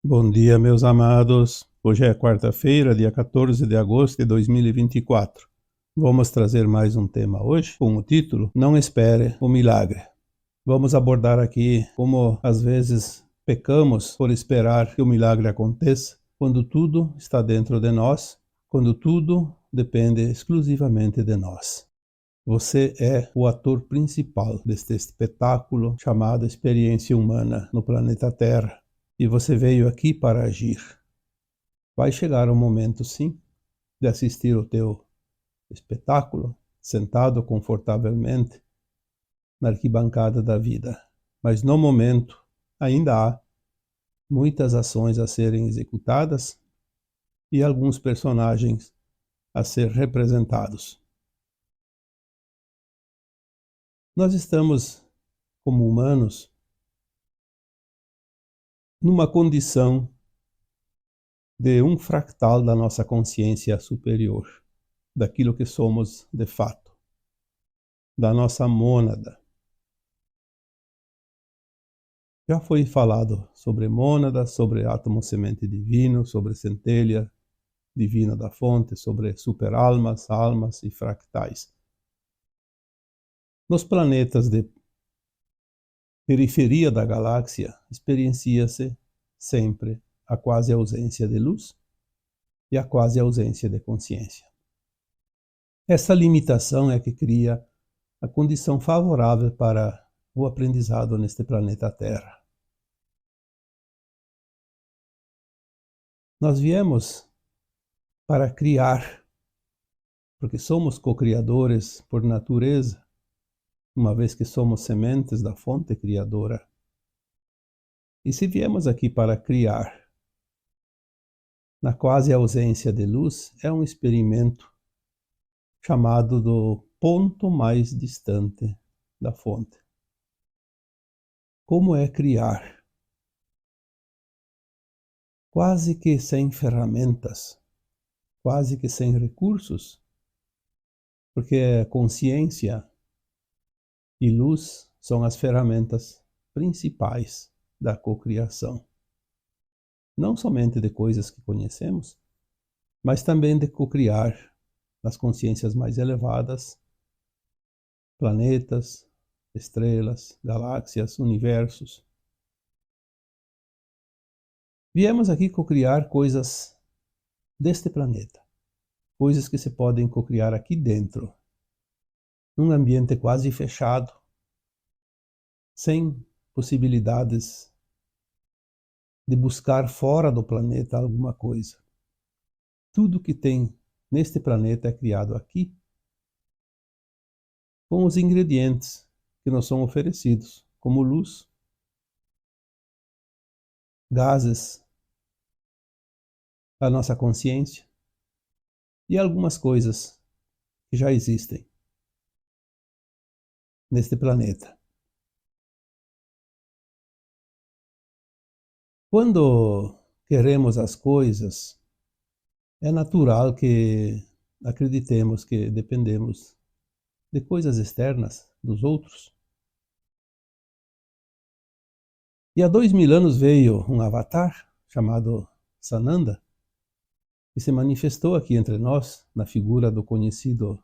Bom dia, meus amados. Hoje é quarta-feira, dia 14 de agosto de 2024. Vamos trazer mais um tema hoje com o título Não Espere o Milagre. Vamos abordar aqui como às vezes pecamos por esperar que o milagre aconteça, quando tudo está dentro de nós, quando tudo depende exclusivamente de nós. Você é o ator principal deste espetáculo chamado experiência humana no planeta Terra. E você veio aqui para agir. Vai chegar um momento, sim, de assistir o teu espetáculo, sentado confortavelmente na arquibancada da vida. Mas no momento, ainda há muitas ações a serem executadas e alguns personagens a ser representados. Nós estamos, como humanos, numa condição de um fractal da nossa consciência superior, daquilo que somos de fato, da nossa mônada. Já foi falado sobre mônada, sobre átomo semente divino, sobre centelha divina da fonte, sobre superalmas, almas e fractais. Nos planetas de periferia da galáxia, experiencia-se sempre a quase ausência de luz e a quase ausência de consciência. Essa limitação é que cria a condição favorável para o aprendizado neste planeta Terra. Nós viemos para criar, porque somos co-criadores por natureza, uma vez que somos sementes da fonte criadora. E se viemos aqui para criar, na quase ausência de luz, é um experimento chamado do ponto mais distante da fonte. Como é criar? Quase que sem ferramentas, quase que sem recursos, porque a consciência e luz são as ferramentas principais da cocriação. Não somente de coisas que conhecemos, mas também de cocriar nas consciências mais elevadas, planetas, estrelas, galáxias, universos. Viemos aqui cocriar coisas deste planeta, coisas que se podem cocriar aqui dentro, num ambiente quase fechado, sem possibilidades de buscar fora do planeta alguma coisa. Tudo que tem neste planeta é criado aqui, com os ingredientes que nos são oferecidos, como luz, gases, a nossa consciência e algumas coisas que já existem neste planeta. Quando queremos as coisas, é natural que acreditemos que dependemos de coisas externas dos outros. E há 2000 anos veio um avatar chamado Sananda, que se manifestou aqui entre nós na figura do conhecido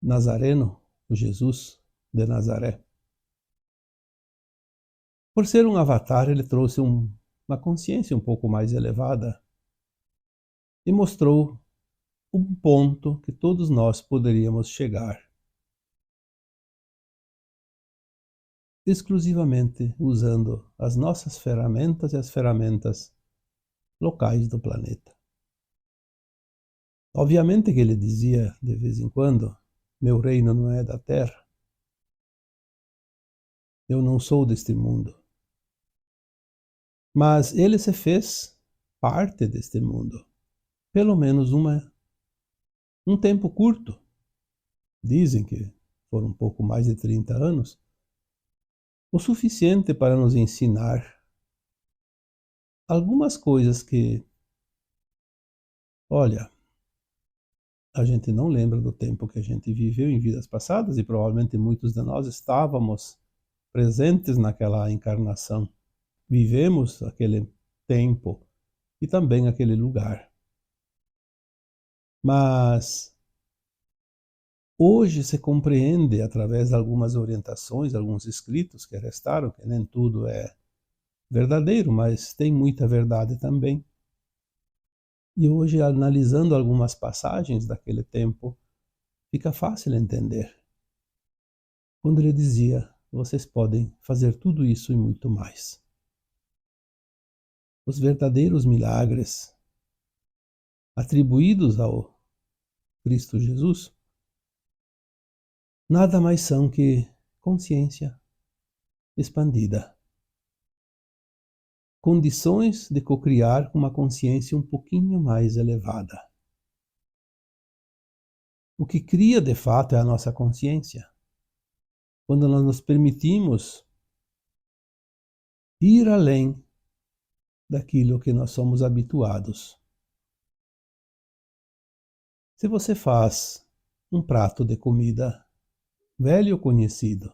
Nazareno, o Jesus de Nazaré. Por ser um avatar, ele trouxe uma consciência um pouco mais elevada e mostrou um ponto que todos nós poderíamos chegar, exclusivamente usando as nossas ferramentas e as ferramentas locais do planeta. Obviamente que ele dizia de vez em quando: meu reino não é da terra, eu não sou deste mundo. Mas ele se fez parte deste mundo, pelo menos um tempo curto. Dizem que foram um pouco mais de 30 anos, o suficiente para nos ensinar algumas coisas que, olha, a gente não lembra do tempo que a gente viveu em vidas passadas e provavelmente muitos de nós estávamos presentes naquela encarnação. vivemos aquele tempo e também aquele lugar. Mas hoje se compreende, através de algumas orientações, alguns escritos que restaram, que nem tudo é verdadeiro, mas tem muita verdade também. E hoje, analisando algumas passagens daquele tempo, fica fácil entender. Quando ele dizia, vocês podem fazer tudo isso e muito mais. Os verdadeiros milagres atribuídos ao Cristo Jesus nada mais são que consciência expandida. Condições de cocriar com uma consciência um pouquinho mais elevada. O que cria de fato é a nossa consciência. Quando nós nos permitimos ir além daquilo que nós somos habituados. Se você faz um prato de comida velho ou conhecido,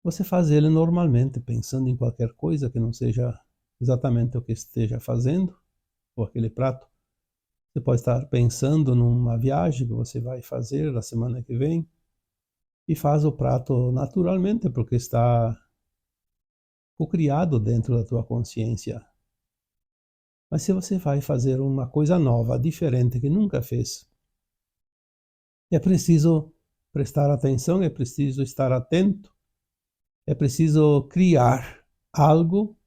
você faz ele normalmente pensando em qualquer coisa que não seja exatamente o que esteja fazendo, ou aquele prato. Você pode estar pensando numa viagem que você vai fazer na semana que vem e faz o prato naturalmente porque está cocriado dentro da tua consciência. Mas se você vai fazer uma coisa nova, diferente, que nunca fez, é preciso prestar atenção, é preciso estar atento, é preciso criar algo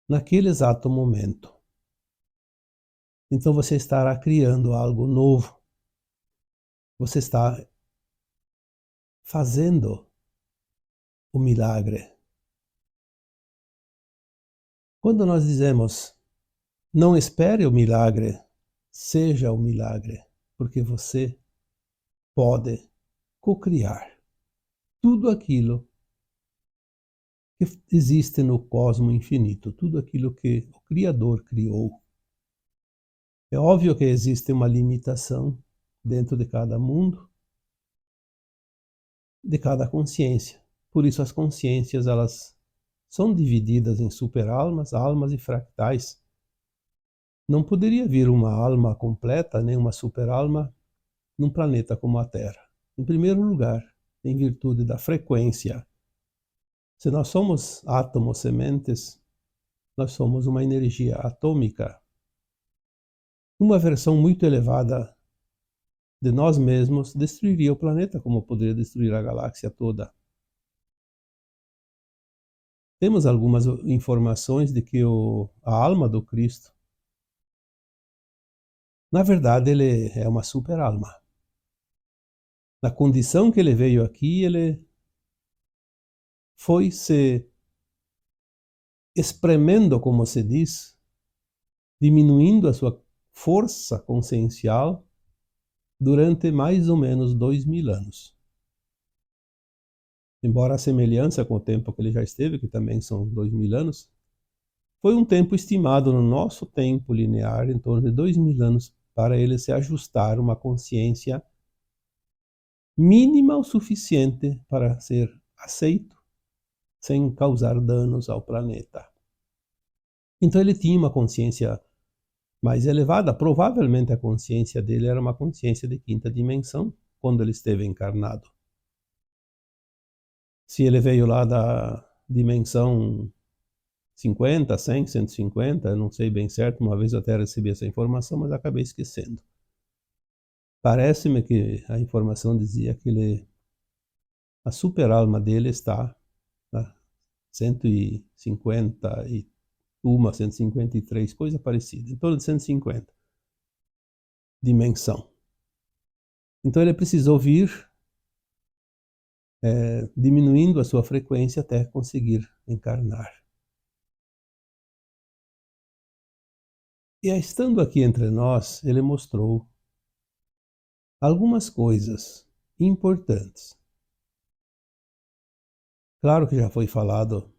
naquele exato momento. Então você estará criando algo novo. Você está fazendo o milagre. Quando nós dizemos, não espere o milagre, seja o milagre, porque você pode cocriar tudo aquilo que existe no cosmo infinito, tudo aquilo que o Criador criou. É óbvio que existe uma limitação dentro de cada mundo, de cada consciência. Por isso as consciências, elas são divididas em superalmas, almas e fractais. Não poderia vir uma alma completa, nem uma superalma, num planeta como a Terra. Em primeiro lugar, em virtude da frequência. Se nós somos átomos sementes, nós somos uma energia atômica. Uma versão muito elevada de nós mesmos destruiria o planeta, como poderia destruir a galáxia toda. Temos algumas informações de que a alma do Cristo, na verdade, ele é uma super-alma. Na condição que ele veio aqui, ele foi se espremendo, como se diz, diminuindo a sua força consciencial durante mais ou menos 2000 anos. Embora a semelhança com o tempo que ele já esteve, que também são 2000 anos, foi um tempo estimado no nosso tempo linear, em torno de 2000 anos, para ele se ajustar uma consciência mínima o suficiente para ser aceito, sem causar danos ao planeta. Então ele tinha uma consciência mais elevada, provavelmente a consciência dele era uma consciência de quinta dimensão, quando ele esteve encarnado. Se ele veio lá da dimensão 50, 100, 150, eu não sei bem certo, uma vez eu até recebi essa informação, mas acabei esquecendo. Parece-me que a informação dizia que a super-alma dele está a 151, 153, coisa parecida, em torno de 150 dimensão. Então ele precisou vir diminuindo a sua frequência até conseguir encarnar. E estando aqui entre nós, ele mostrou algumas coisas importantes. Claro que já foi falado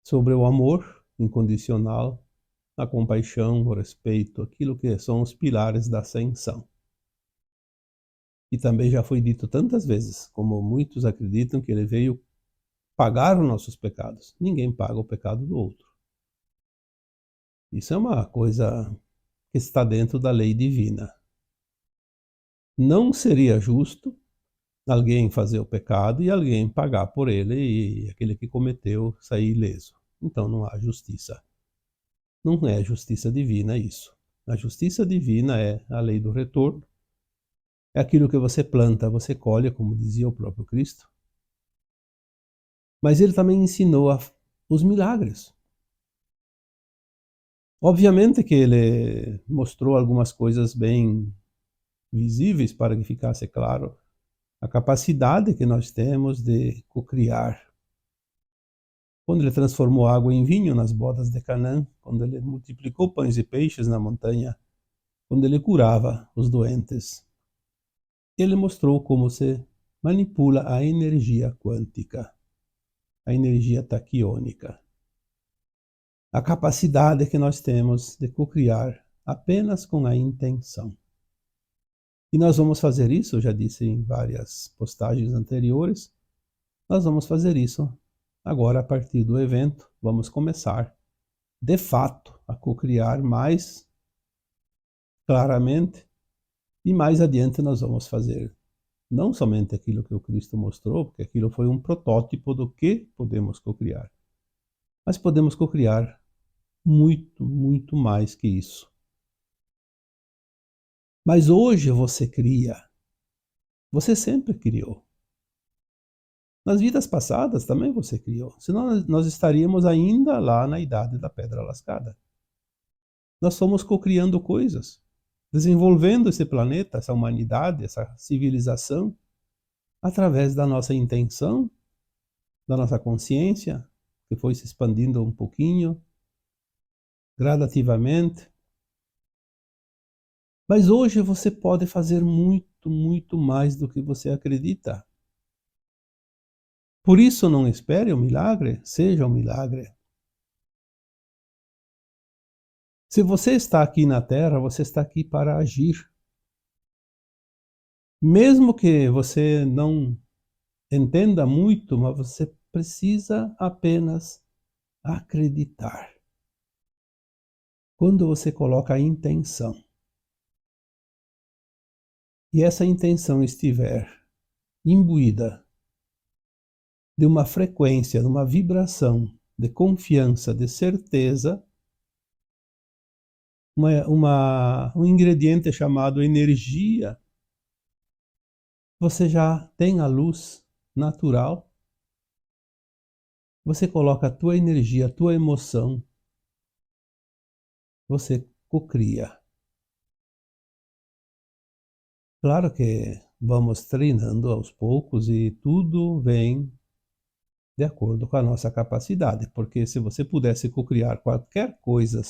sobre o amor incondicional, a compaixão, o respeito, aquilo que são os pilares da ascensão. E também já foi dito tantas vezes, como muitos acreditam que ele veio pagar os nossos pecados. Ninguém paga o pecado do outro. Isso é uma coisa que está dentro da lei divina. Não seria justo alguém fazer o pecado e alguém pagar por ele e aquele que cometeu sair ileso. Então não há justiça. Não é justiça divina isso. A justiça divina é a lei do retorno. É aquilo que você planta, você colhe, como dizia o próprio Cristo. Mas ele também ensinou os milagres. Obviamente que ele mostrou algumas coisas bem visíveis para que ficasse claro a capacidade que nós temos de cocriar. Quando ele transformou água em vinho nas bodas de Canaã, quando ele multiplicou pães e peixes na montanha, quando ele curava os doentes, ele mostrou como se manipula a energia quântica, a energia taquiônica. A capacidade que nós temos de cocriar apenas com a intenção. E nós vamos fazer isso, eu já disse em várias postagens anteriores, nós vamos fazer isso agora a partir do evento. Vamos começar, de fato, a cocriar mais claramente e mais adiante nós vamos fazer não somente aquilo que o Cristo mostrou, porque aquilo foi um protótipo do que podemos cocriar, mas podemos cocriar muito, muito mais que isso. Mas hoje você cria. Você sempre criou. Nas vidas passadas também você criou. Senão nós estaríamos ainda lá na idade da pedra lascada. Nós fomos cocriando coisas, desenvolvendo esse planeta, essa humanidade, essa civilização, através da nossa intenção, da nossa consciência, que foi se expandindo um pouquinho, gradativamente. Mas hoje você pode fazer muito, muito mais do que você acredita. Por isso não espere o milagre, seja um milagre. Se você está aqui na Terra, você está aqui para agir. Mesmo que você não entenda muito, mas você precisa apenas acreditar. Quando você coloca a intenção, e essa intenção estiver imbuída de uma frequência, de uma vibração de confiança, de certeza, um ingrediente chamado energia, você já tem a luz natural, você coloca a tua energia, a tua emoção, você cocria. Claro que vamos treinando aos poucos e tudo vem de acordo com a nossa capacidade, porque se você pudesse cocriar qualquer coisa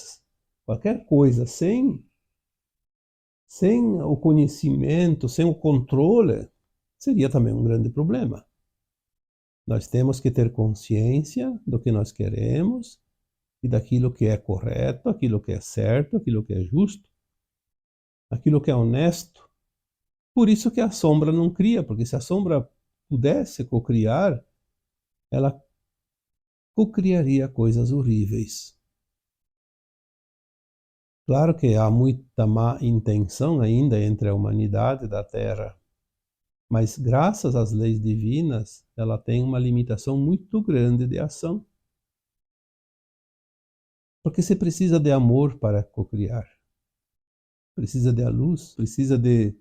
sem o conhecimento, sem o controle, seria também um grande problema. Nós temos que ter consciência do que nós queremos e daquilo que é correto, aquilo que é certo, aquilo que é justo, aquilo que é honesto. Por isso que a sombra não cria, porque se a sombra pudesse cocriar, ela cocriaria coisas horríveis. Claro que há muita má intenção ainda entre a humanidade da Terra, mas graças às leis divinas, ela tem uma limitação muito grande de ação. Porque você precisa de amor para cocriar. Precisa de luz, precisa de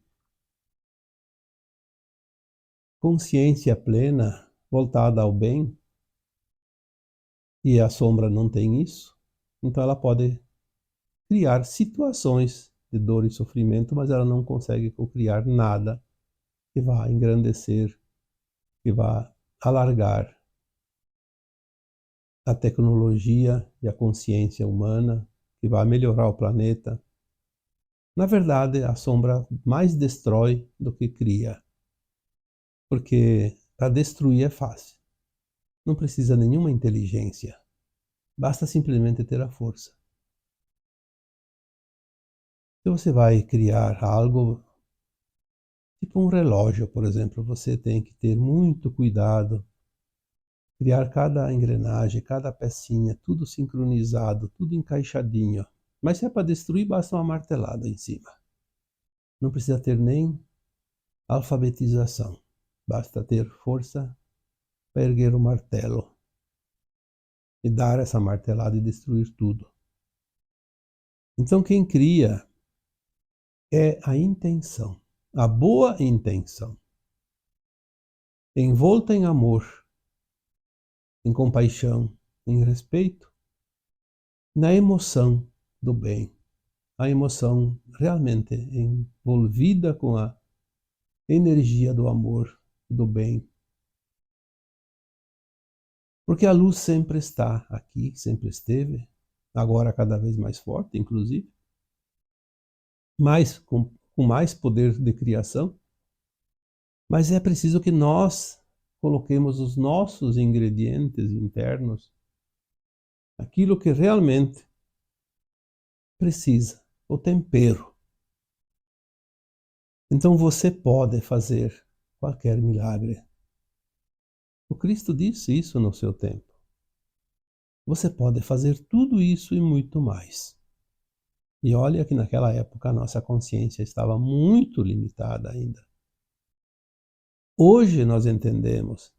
consciência plena, voltada ao bem. E a sombra não tem isso. Então ela pode criar situações de dor e sofrimento, mas ela não consegue cocriar nada que vá engrandecer, que vá alargar a tecnologia e a consciência humana, que vá melhorar o planeta. Na verdade, a sombra mais destrói do que cria, porque para destruir é fácil. Não precisa nenhuma inteligência, basta simplesmente ter a força. Se você vai criar algo, tipo um relógio, por exemplo, você tem que ter muito cuidado criar cada engrenagem, cada pecinha, tudo sincronizado, tudo encaixadinho. Mas se é para destruir, basta uma martelada em cima. Não precisa ter nem alfabetização. Basta ter força para erguer o martelo e dar essa martelada e destruir tudo. Então quem cria é a intenção, a boa intenção, envolta em amor, em compaixão, em respeito, na emoção do bem, a emoção realmente envolvida com a energia do amor e do bem. Porque a luz sempre está aqui, sempre esteve, agora cada vez mais forte, inclusive, com mais poder de criação, mas é preciso que nós coloquemos os nossos ingredientes internos, aquilo que realmente precisa, o tempero. Então você pode fazer qualquer milagre. O Cristo disse isso no seu tempo. Você pode fazer tudo isso e muito mais. E olha que naquela época a nossa consciência estava muito limitada ainda. Hoje nós entendemos.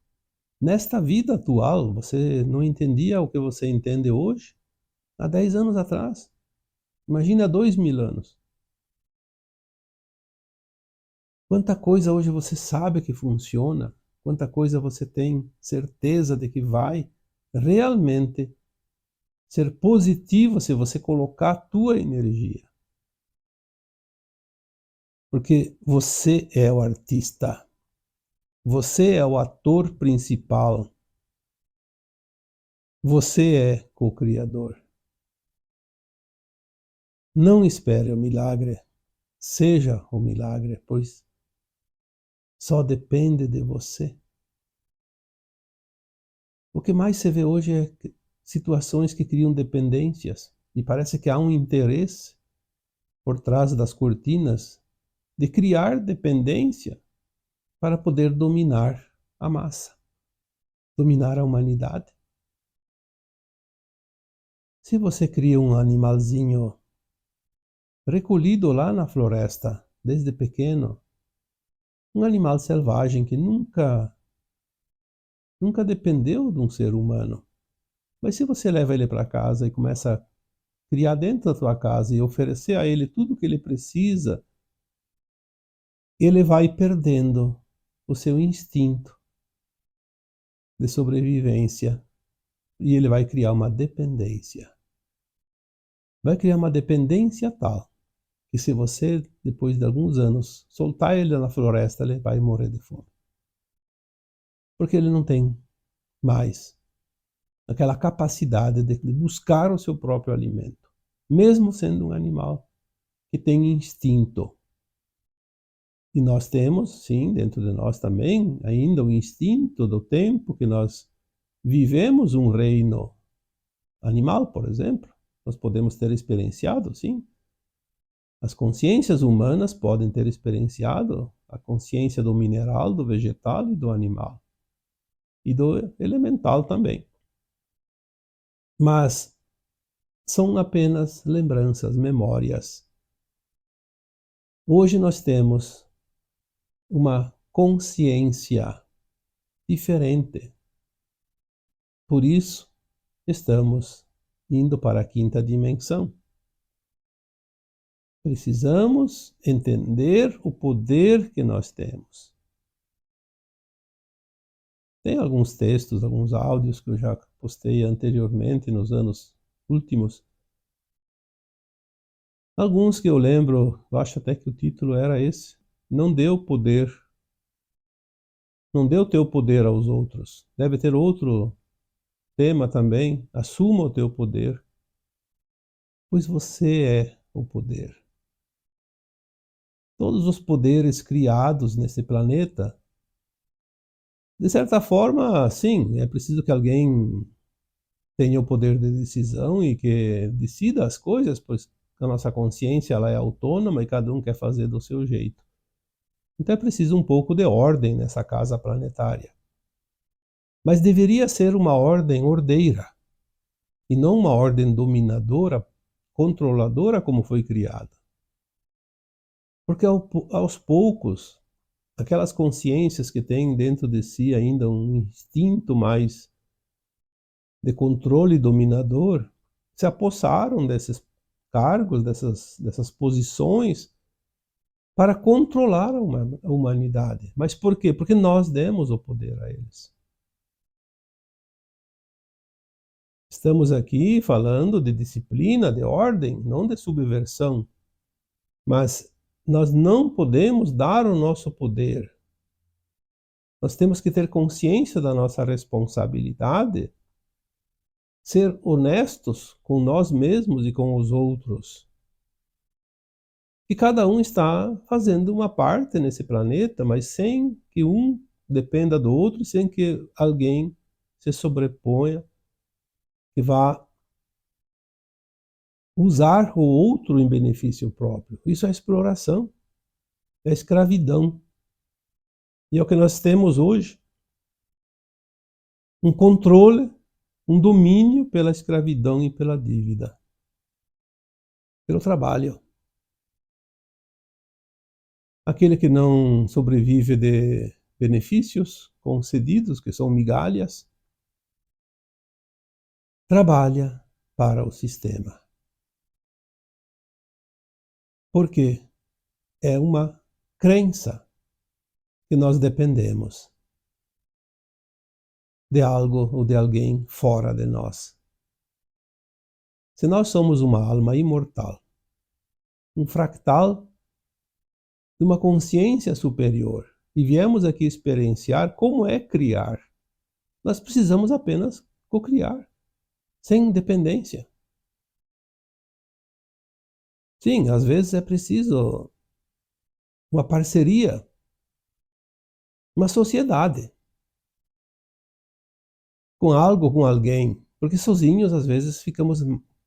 Nesta vida atual, você não entendia o que você entende hoje há 10 anos atrás. Imagina há 2000 anos. Quanta coisa hoje você sabe que funciona, quanta coisa você tem certeza de que vai realmente ser positivo se você colocar a tua energia. Porque você é o artista. Você é o ator principal. Você é co-criador. Não espere o milagre. Seja o milagre, pois só depende de você. O que mais se vê hoje é situações que criam dependências. E parece que há um interesse por trás das cortinas de criar dependência para poder dominar a massa, dominar a humanidade. Se você cria um animalzinho recolhido lá na floresta, desde pequeno, um animal selvagem que nunca dependeu de um ser humano, mas se você leva ele para casa e começa a criar dentro da tua casa e oferecer a ele tudo o que ele precisa, ele vai perdendo o seu instinto de sobrevivência e ele vai criar uma dependência. Vai criar uma dependência tal que se você, depois de alguns anos, soltar ele na floresta, ele vai morrer de fome. Porque ele não tem mais aquela capacidade de buscar o seu próprio alimento, mesmo sendo um animal que tem instinto. E nós temos, sim, dentro de nós também, ainda o instinto do tempo que nós vivemos um reino animal, por exemplo. Nós podemos ter experienciado, sim. As consciências humanas podem ter experienciado a consciência do mineral, do vegetal e do animal. E do elemental também. Mas são apenas lembranças, memórias. Hoje nós temos uma consciência diferente. Por isso, estamos indo para a quinta dimensão. Precisamos entender o poder que nós temos. Tem alguns textos, alguns áudios que eu já postei anteriormente, nos anos últimos. Alguns que eu lembro, eu acho até que o título era esse. Não dê o poder. Não dê o teu poder aos outros. Deve ter outro tema também. Assuma o teu poder. Pois você é o poder. Todos os poderes criados nesse planeta, de certa forma, sim, é preciso que alguém tenha o poder de decisão e que decida as coisas, pois a nossa consciência ela é autônoma e cada um quer fazer do seu jeito. Então é preciso um pouco de ordem nessa casa planetária. Mas deveria ser uma ordem ordeira, e não uma ordem dominadora, controladora como foi criada. Porque aos poucos, aquelas consciências que têm dentro de si ainda um instinto mais de controle dominador, se apossaram desses cargos, dessas posições, para controlar a humanidade. Mas por quê? Porque nós demos o poder a eles. Estamos aqui falando de disciplina, de ordem, não de subversão. Mas nós não podemos dar o nosso poder. Nós temos que ter consciência da nossa responsabilidade, ser honestos com nós mesmos e com os outros. E cada um está fazendo uma parte nesse planeta, mas sem que um dependa do outro, sem que alguém se sobreponha e vá usar o outro em benefício próprio. Isso é exploração, é escravidão. E é o que nós temos hoje. Um controle, um domínio pela escravidão e pela dívida. Pelo trabalho. Aquele que não sobrevive de benefícios concedidos, que são migalhas, trabalha para o sistema. Porque é uma crença que nós dependemos de algo ou de alguém fora de nós. Se nós somos uma alma imortal, um fractal de uma consciência superior, e viemos aqui experienciar como é criar, nós precisamos apenas cocriar, sem dependência. Sim, às vezes é preciso uma parceria, uma sociedade, com algo, com alguém, porque sozinhos às vezes ficamos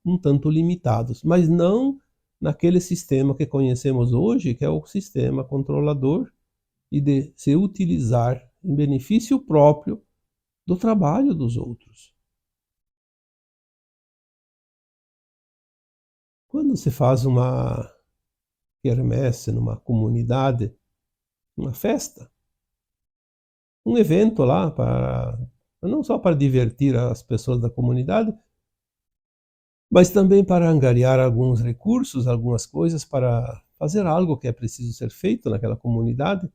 um tanto limitados, mas não naquele sistema que conhecemos hoje, que é o sistema controlador e de se utilizar em benefício próprio do trabalho dos outros. Quando se faz uma quermesse numa comunidade, uma festa, um evento lá para não só para divertir as pessoas da comunidade, mas também para angariar alguns recursos, algumas coisas para fazer algo que é preciso ser feito naquela comunidade.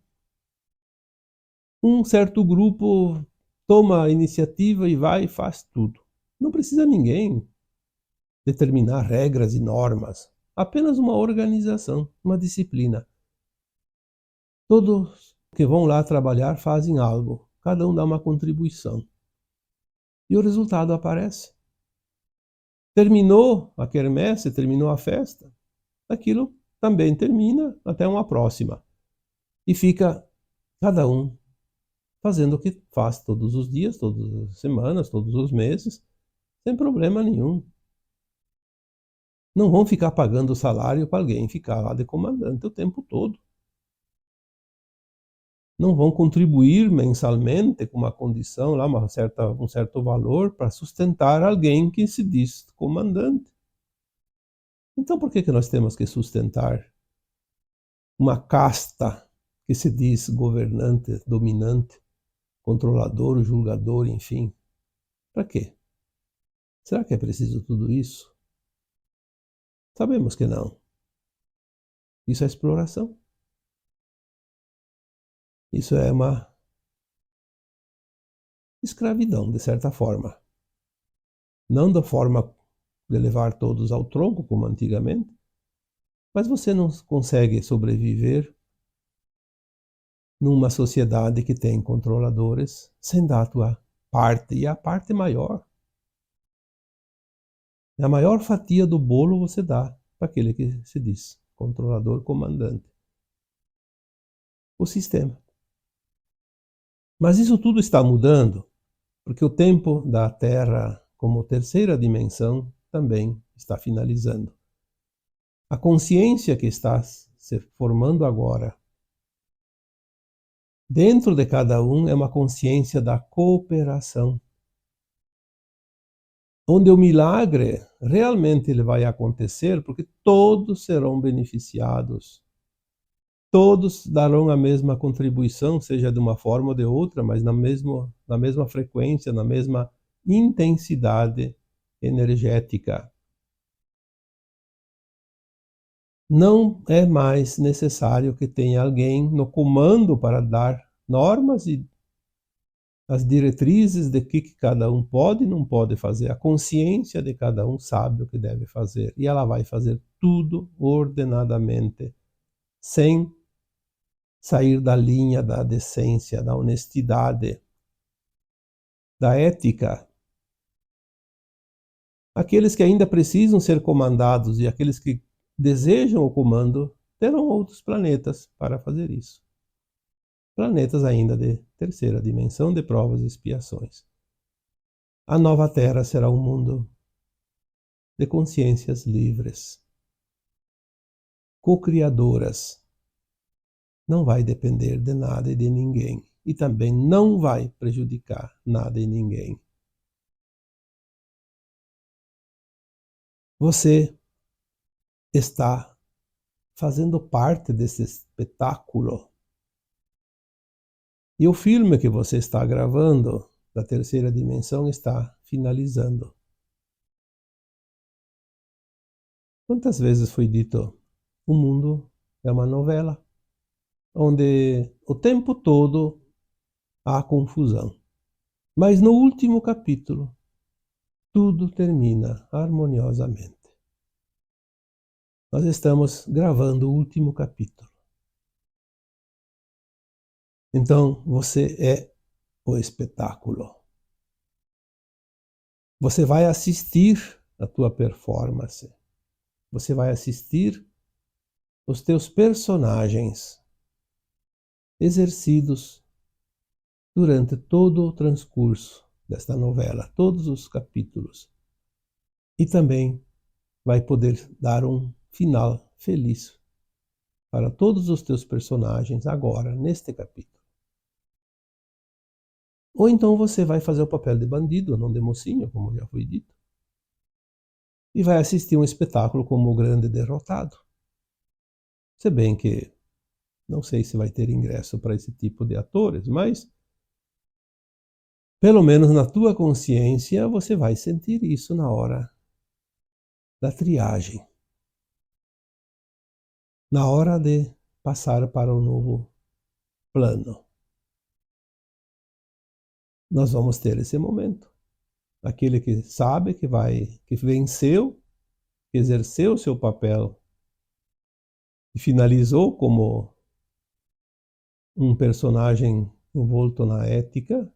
Um certo grupo toma a iniciativa e vai e faz tudo. Não precisa ninguém determinar regras e normas, apenas uma organização, uma disciplina. Todos que vão lá trabalhar fazem algo, cada um dá uma contribuição. E o resultado aparece. Terminou a quermesse, terminou a festa, aquilo também termina até uma próxima. E fica cada um fazendo o que faz todos os dias, todas as semanas, todos os meses, sem problema nenhum. Não vão ficar pagando salário para alguém ficar lá de comandante o tempo todo. Não vão contribuir mensalmente com uma condição, lá, um certo valor para sustentar alguém que se diz comandante. Então por que nós temos que sustentar uma casta que se diz governante, dominante, controlador, julgador, enfim? Para quê? Será que é preciso tudo isso? Sabemos que não. Isso é exploração. Isso é uma escravidão, de certa forma. Não da forma de levar todos ao tronco, como antigamente, mas você não consegue sobreviver numa sociedade que tem controladores sem dar a tua parte, e a parte maior. A maior fatia do bolo você dá para aquele que se diz controlador, comandante. O sistema. Mas isso tudo está mudando, porque o tempo da Terra como terceira dimensão também está finalizando. A consciência que está se formando agora Dentro de cada um é uma consciência da cooperação, onde o milagre realmente ele vai acontecer, porque todos serão beneficiados. Todos darão a mesma contribuição, seja de uma forma ou de outra, mas na mesma frequência, na mesma intensidade energética. Não é mais necessário que tenha alguém no comando para dar normas e as diretrizes de que cada um pode e não pode fazer. A consciência de cada um sabe o que deve fazer e ela vai fazer tudo ordenadamente, sem sair da linha da decência, da honestidade, da ética. Aqueles que ainda precisam ser comandados e aqueles que desejam o comando terão outros planetas para fazer isso. Planetas ainda de terceira dimensão de provas e expiações. A nova Terra será um mundo de consciências livres, co-criadoras. Não vai depender de nada e de ninguém. E também não vai prejudicar nada e ninguém. Você está fazendo parte desse espetáculo. E o filme que você está gravando da terceira dimensão está finalizando. Quantas vezes foi dito, o mundo é uma novela, onde o tempo todo há confusão. Mas no último capítulo, tudo termina harmoniosamente. Nós estamos gravando o último capítulo. Então, você é o espetáculo. Você vai assistir a tua performance. Você vai assistir os teus personagens exercidos durante todo o transcurso desta novela, todos os capítulos. E também vai poder dar um final feliz para todos os teus personagens agora, neste capítulo. Ou então você vai fazer o papel de bandido, não de mocinho, como já foi dito, e vai assistir um espetáculo como o grande derrotado. Se bem que não sei se vai ter ingresso para esse tipo de atores, mas pelo menos na tua consciência você vai sentir isso na hora da triagem, na hora de passar para um novo plano. Nós vamos ter esse momento. Aquele que sabe que venceu, que exerceu o seu papel e finalizou como um personagem envolto na ética,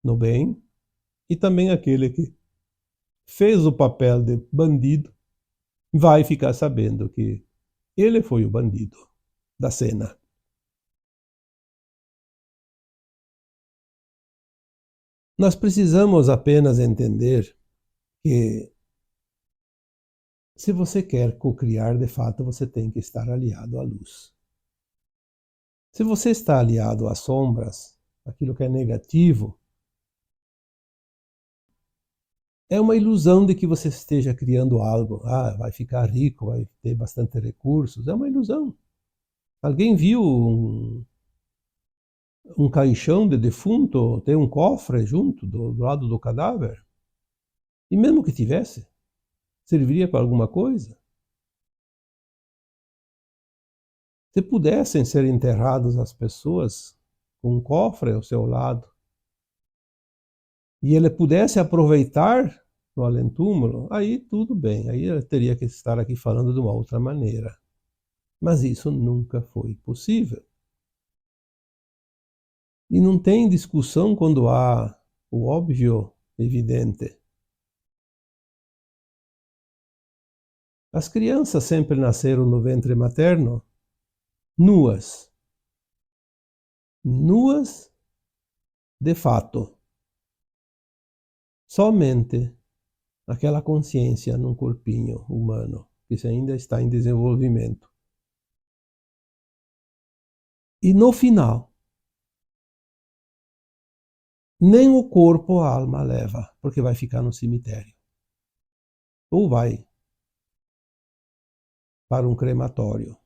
no bem, e também aquele que fez o papel de bandido vai ficar sabendo que ele foi o bandido da cena. Nós precisamos apenas entender que se você quer co-criar, de fato, você tem que estar aliado à luz. Se você está aliado às sombras, aquilo que é negativo, é uma ilusão de que você esteja criando algo. Ah, vai ficar rico, vai ter bastante recursos. É uma ilusão. Alguém viu um caixão de defunto, tem um cofre junto do lado do cadáver? E mesmo que tivesse, serviria para alguma coisa? Se pudessem ser enterradas as pessoas com um cofre ao seu lado, e ele pudesse aproveitar no além-túmulo, aí tudo bem, aí eu teria que estar aqui falando de uma outra maneira. Mas isso nunca foi possível. E não tem discussão quando há o óbvio evidente. As crianças sempre nasceram no ventre materno nuas. Nuas de fato. Somente aquela consciência num corpinho humano que ainda está em desenvolvimento. E no final, nem o corpo a alma leva, porque vai ficar no cemitério. Ou vai para um crematório.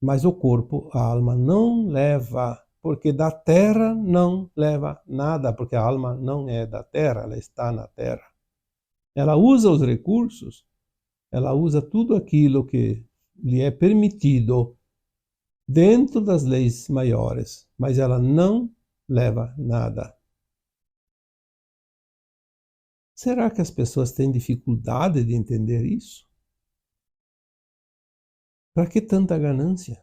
Mas o corpo, a alma não leva, porque da terra não leva nada, porque a alma não é da terra, ela está na terra. Ela usa os recursos, ela usa tudo aquilo que lhe é permitido dentro das leis maiores, mas ela não leva nada. Será que as pessoas têm dificuldade de entender isso? Para que tanta ganância?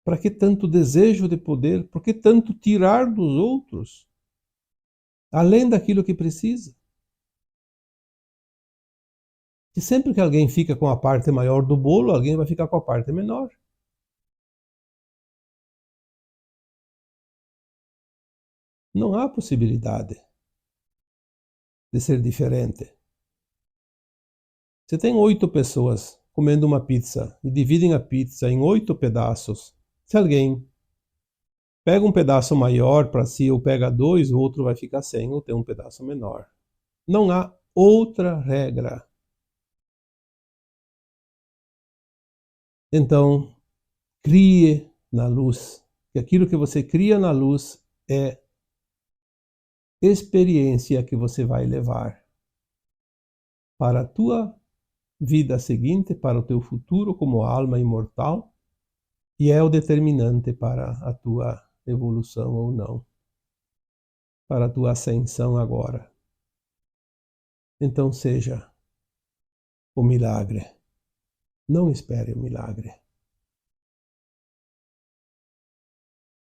Para que tanto desejo de poder? Por que tanto tirar dos outros, além daquilo que precisa? E sempre que alguém fica com a parte maior do bolo, alguém vai ficar com a parte menor. Não há possibilidade de ser diferente. Você tem 8 pessoas comendo uma pizza e dividem a pizza em 8 pedaços. Se alguém pega um pedaço maior para si ou pega 2, o outro vai ficar sem ou ter um pedaço menor. Não há outra regra. Então, crie na luz. Que aquilo que você cria na luz é experiência que você vai levar para a tua vida seguinte, para o teu futuro como alma imortal, e é o determinante para a tua evolução ou não, para a tua ascensão agora. Então seja o milagre. Não espere o milagre.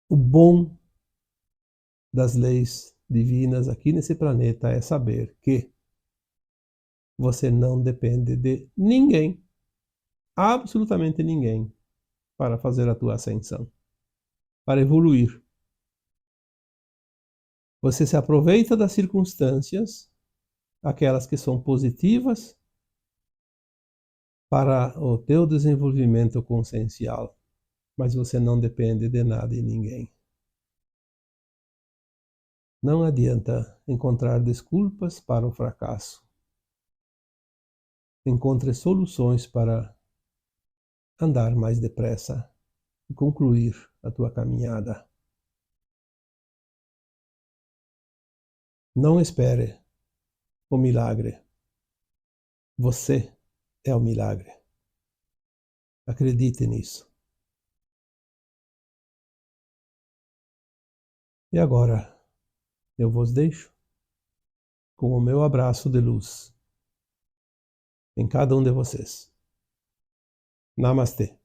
O bom das leis divinas aqui nesse planeta é saber que você não depende de ninguém, absolutamente ninguém, para fazer a tua ascensão, para evoluir. Você se aproveita das circunstâncias, aquelas que são positivas, para o teu desenvolvimento consciencial, mas você não depende de nada e ninguém. Não adianta encontrar desculpas para o fracasso. Encontre soluções para andar mais depressa e concluir a tua caminhada. Não espere o milagre. Você é o milagre. Acredite nisso. E agora eu vos deixo com o meu abraço de luz em cada um de vocês. Namastê.